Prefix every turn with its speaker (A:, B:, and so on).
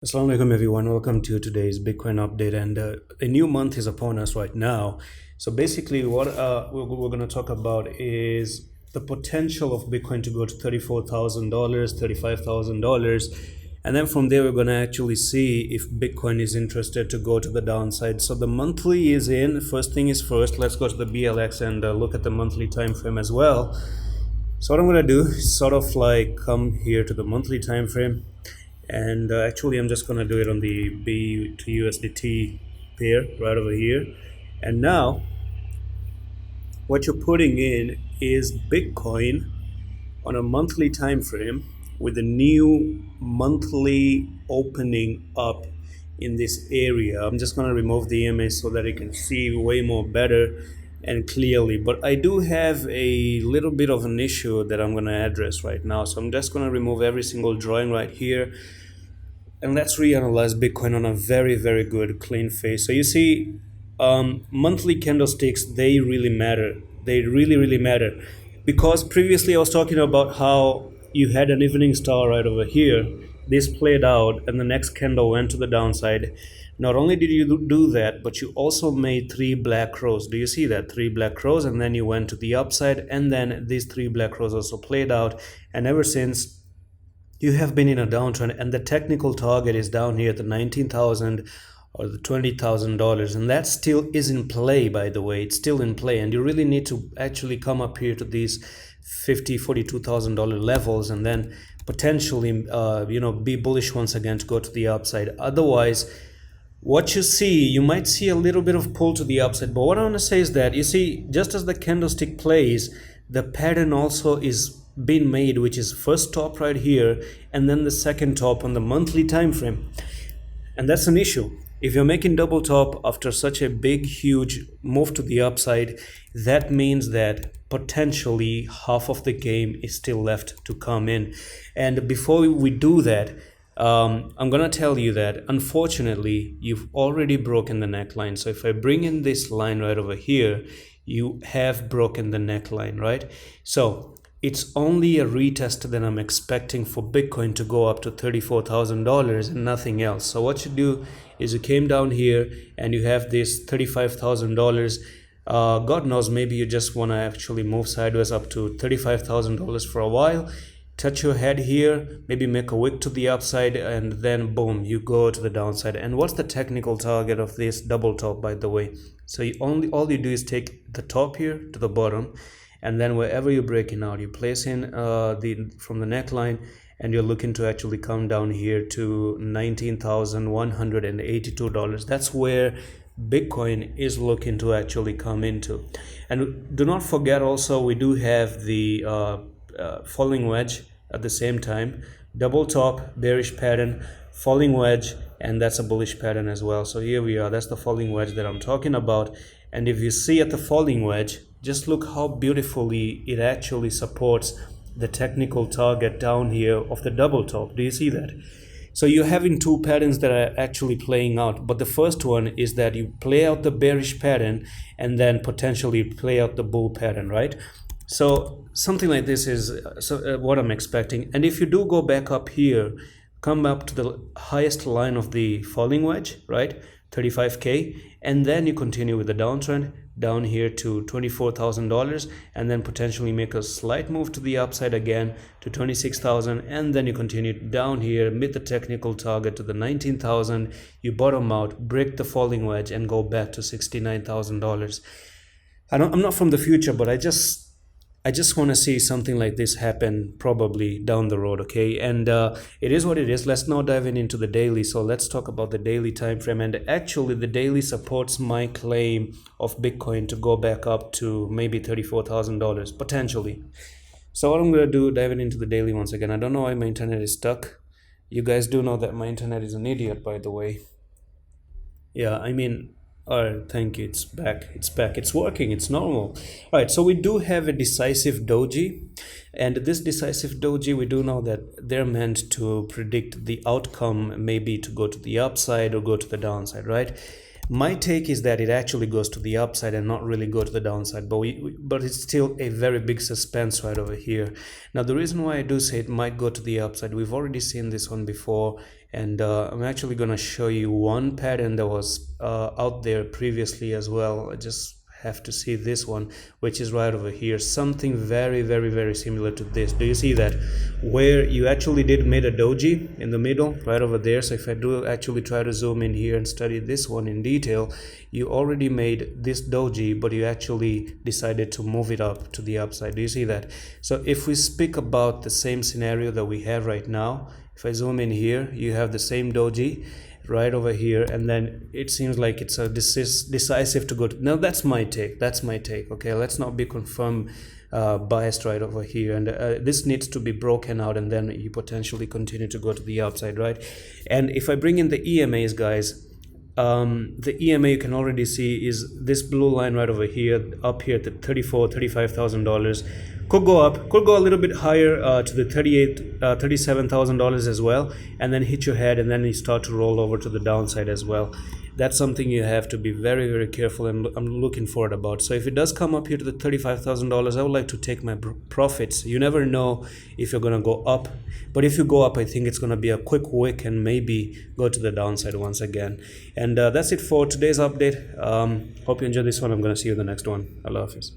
A: Assalamu alaikum everyone, welcome to today's Bitcoin update, and a new month is upon us right now. So basically what we're going to talk about is the potential of Bitcoin to go to $34,000, $35,000, and then from there we're going to actually see if Bitcoin is interested to go to the downside. So the monthly is in. First thing is first, let's go to the BLX and look at the monthly time frame as well. So what I'm going to do is sort of like come here to the monthly time frame, and actually I'm just going to do it on the B to USDT pair right over here. And now what you're putting in is Bitcoin on a monthly time frame with a new monthly opening up in this area. I'm just going to remove the image so that you can see way more better and clearly, but I do have a little bit of an issue that I'm going to address right now. So I'm just going to remove every single drawing right here, and let's reanalyze Bitcoin on a very good clean face. So you see, monthly candlesticks, they really matter. They really matter, because previously I was talking about how you had an evening star right over here. This played out and the next candle went to the downside. Not only did you do that, but you also made three black crows. Do you see that? Three black crows, and then you went to the upside, and then these three black crows also played out. And ever since, you have been in a downtrend, and the technical target is down here at the 19,000 or the $20,000, and that still is in play. By the way, it's still in play, and you really need to actually come up here to these $42,000 levels, and then potentially be bullish once again to go to the upside. Otherwise, what you see, you might see a little bit of pull to the upside. But what I want to say is that, you see, just as the candlestick plays, the pattern also is being made, which is first top right here and then the second top on the monthly time frame. And that's an issue. If you're making double top after such a big huge move to the upside, that means that potentially half of the game is still left to come in. And before we do that, I'm gonna tell you that unfortunately you've already broken the neckline. So if I bring in this line right over here, you have broken the neckline, right? So it's only a retest that I'm expecting for Bitcoin to go up to $34,000 and nothing else. So what you do is you came down here and you have this $35,000. God knows, maybe you just want to actually move sideways up to $35,000 for a while. Touch your head here, maybe make a wick to the upside, and then boom, you go to the downside. And what's the technical target of this double top, by the way? So all you do is take the top here to the bottom, and then wherever you're breaking out, you place in from the neckline, and you're looking to actually come down here to $19,182. That's where Bitcoin is looking to actually come into. And do not forget also, we do have the falling wedge at the same time. Double top, bearish pattern, falling wedge, and that's a bullish pattern as well. So here we are, that's the falling wedge that I'm talking about. And if you see at the falling wedge, just look how beautifully it actually supports the technical target down here of the double top. Do you see that? So you're having two patterns that are actually playing out, but the first one is that you play out the bearish pattern and then potentially play out the bull pattern, right? So something like this is what I'm expecting. And if you do go back up here, come up to the highest line of the falling wedge, right, 35K, and then you continue with the downtrend down here to $24,000, and then potentially make a slight move to the upside again to 26,000, and then you continue down here, meet the technical target to the 19,000, you bottom out, break the falling wedge, and go back to $69,000. I'm not from the future, but I just want to see something like this happen probably down the road, okay? And it is what it is. Let's now dive into the daily. So let's talk about the daily time frame. And actually, the daily supports my claim of Bitcoin to go back up to maybe $34,000 potentially. So what I'm gonna do, diving into the daily once again. I don't know why my internet is stuck. You guys do know that my internet is an idiot, by the way. Yeah, I mean, all right, thank you. It's back. It's working. It's normal. All right, so we do have a decisive doji, and this decisive doji, we do know that they're meant to predict the outcome, maybe to go to the upside or go to the downside, right? My take is that it actually goes to the upside and not really go to the downside, but it's still a very big suspense right over here. Now the reason why I do say it might go to the upside, we've already seen this one before, and I'm actually going to show you one pattern that was out there previously as well. I just have to see this one, which is right over here, something very similar to this. Do you see that, where you actually did made a doji in the middle right over there? So if I do actually try to zoom in here and study this one in detail, you already made this doji, but you actually decided to move it up to the upside. Do you see that? So if we speak about the same scenario that we have right now, if I zoom in here, you have the same doji right over here, and then it seems like it's a decisive to go to. Now that's my take, okay? Let's not be confirmed biased right over here, and this needs to be broken out, and then you potentially continue to go to the upside, right? And if I bring in the EMAs, guys, the EMA you can already see is this blue line right over here, up here at the $35,000. Could go up, could go a little bit higher to the $37,000 as well, and then hit your head, and then you start to roll over to the downside as well. That's something you have to be very careful, and I'm looking forward about. So if it does come up here to the $35,000, I would like to take my profits. You never know if you're gonna go up, but if you go up, I think it's gonna be a quick wick and maybe go to the downside once again. And that's it for today's update. Hope you enjoyed this one. I'm gonna see you in the next one. Allah Hafiz.